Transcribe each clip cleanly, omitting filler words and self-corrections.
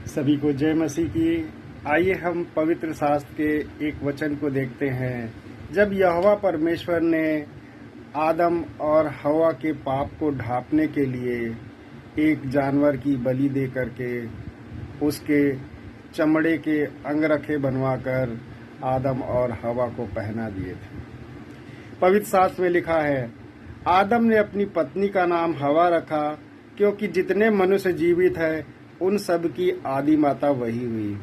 सभी को जय मसीह की। आइए हम पवित्र शास्त्र के एक वचन को देखते हैं। जब यहोवा परमेश्वर ने आदम और हवा के पाप को ढांपने के लिए एक जानवर की बलि दे करके उसके चमड़े के अंगरखे बनवाकर आदम और हवा को पहना दिए थे। पवित्र शास्त्र में लिखा है, आदम ने अपनी पत्नी का नाम हवा रखा क्योंकि जितने मनुष्य जीवित है उन सब की आदि माता वही हुई।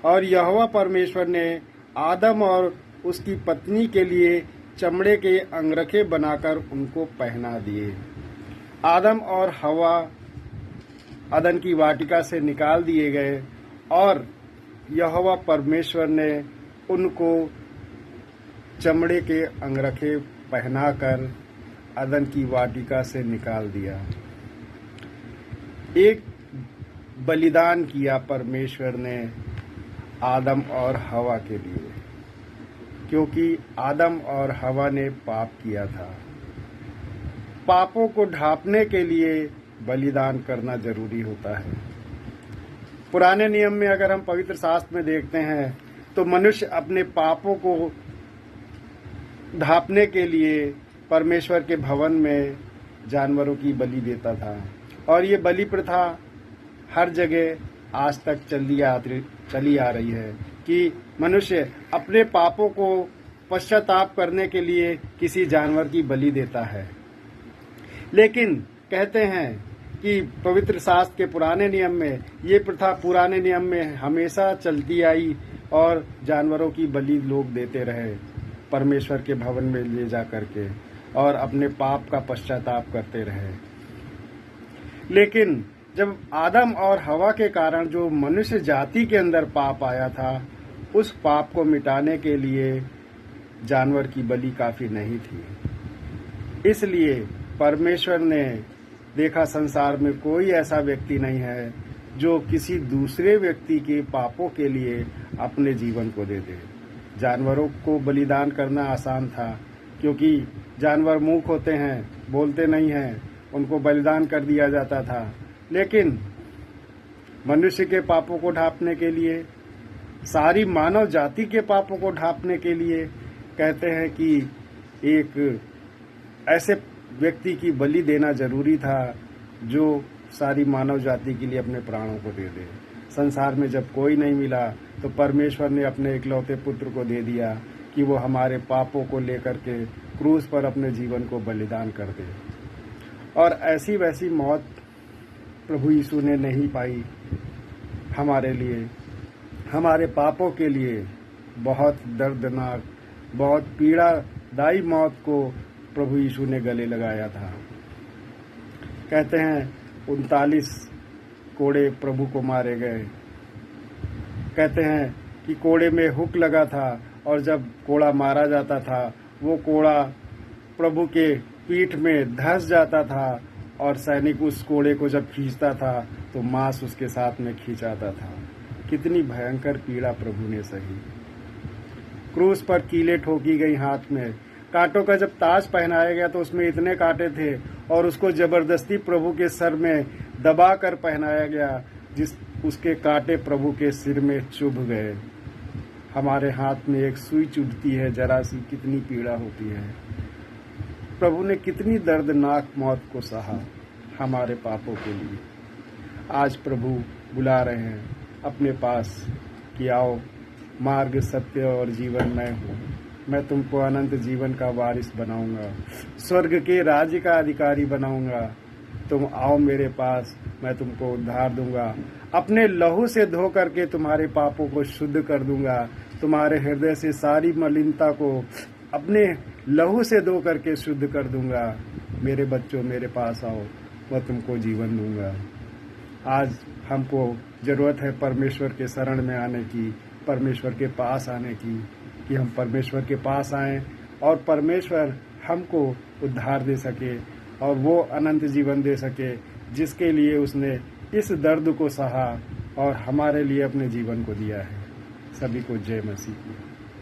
और यहोवा परमेश्वर ने आदम और उसकी पत्नी के लिए चमड़े के अंगरखे बनाकर उनको पहना दिए। आदम और हवा अदन की वाटिका से निकाल दिए गए और यहोवा परमेश्वर ने उनको चमड़े के अंगरखे पहनाकर अदन की वाटिका से निकाल दिया। एक बलिदान किया परमेश्वर ने आदम और हवा के लिए, क्योंकि आदम और हवा ने पाप किया था। पापों को ढांपने के लिए बलिदान करना जरूरी होता है। पुराने नियम में अगर हम पवित्र शास्त्र में देखते हैं तो मनुष्य अपने पापों को ढांपने के लिए परमेश्वर के भवन में जानवरों की बलि देता था। और ये बलि प्रथा हर जगह आज तक चली आ रही है कि मनुष्य अपने पापों को पश्चाताप करने के लिए किसी जानवर की बलि देता है। लेकिन कहते हैं कि पवित्र शास्त्र के पुराने नियम में ये प्रथा पुराने नियम में हमेशा चलती आई और जानवरों की बलि लोग देते रहे परमेश्वर के भवन में ले जा करके और अपने पाप का पश्चाताप करते रहे। लेकिन जब आदम और हवा के कारण जो मनुष्य जाति के अंदर पाप आया था, उस पाप को मिटाने के लिए जानवर की बलि काफी नहीं थी। इसलिए परमेश्वर ने देखा संसार में कोई ऐसा व्यक्ति नहीं है जो किसी दूसरे व्यक्ति के पापों के लिए अपने जीवन को दे दे। जानवरों को बलिदान करना आसान था क्योंकि जानवर मूक होते हैं, बोलते नहीं हैं, उनको बलिदान कर दिया जाता था। लेकिन मनुष्य के पापों को ढांपने के लिए, सारी मानव जाति के पापों को ढांपने के लिए कहते हैं कि एक ऐसे व्यक्ति की बलि देना जरूरी था जो सारी मानव जाति के लिए अपने प्राणों को दे दे। संसार में जब कोई नहीं मिला तो परमेश्वर ने अपने इकलौते पुत्र को दे दिया कि वो हमारे पापों को लेकर के क्रूस पर अपने जीवन को बलिदान कर दे। और ऐसी वैसी मौत प्रभु यीशु ने नहीं पाई हमारे लिए, हमारे पापों के लिए बहुत दर्दनाक, बहुत पीड़ादायी मौत को प्रभु यीशु ने गले लगाया था। कहते हैं 39 कोड़े प्रभु को मारे गए। कहते हैं कि कोड़े में हुक लगा था और जब कोड़ा मारा जाता था वो कोड़ा प्रभु के पीठ में धंस जाता था और सैनिक उस कोड़े को जब खींचता था तो मांस उसके साथ में खींचाता था। कितनी भयंकर पीड़ा प्रभु ने सही। क्रूस पर कीलें ठोकी गई हाथ में, कांटों का जब ताज पहनाया गया तो उसमें इतने कांटे थे और उसको जबरदस्ती प्रभु के सर में दबा कर पहनाया गया जिस उसके कांटे प्रभु के सिर में चुभ गए। हमारे हाथ में एक सुई चुभती है जरा सी, कितनी पीड़ा होती है। प्रभु ने कितनी दर्दनाक मौत को सहा हमारे पापों के लिए। आज प्रभु बुला रहे हैं अपने पास कि आओ, मार्ग सत्य और जीवन मैं हूँ, मैं तुमको अनंत जीवन का वारिस बनाऊंगा, स्वर्ग के राज्य का अधिकारी बनाऊंगा। तुम आओ मेरे पास, मैं तुमको उद्धार दूंगा, अपने लहू से धो करके तुम्हारे पापों को शुद्ध कर दूंगा, तुम्हारे हृदय से सारी मलिनता को अपने लहू से धो करके शुद्ध कर दूंगा। मेरे बच्चों मेरे पास आओ, मैं तुमको जीवन दूंगा। आज हमको जरूरत है परमेश्वर के शरण में आने की, परमेश्वर के पास आने की, कि हम परमेश्वर के पास आएं और परमेश्वर हमको उद्धार दे सके और वो अनंत जीवन दे सके जिसके लिए उसने इस दर्द को सहा और हमारे लिए अपने जीवन को दिया है। सभी को जय मसीह की।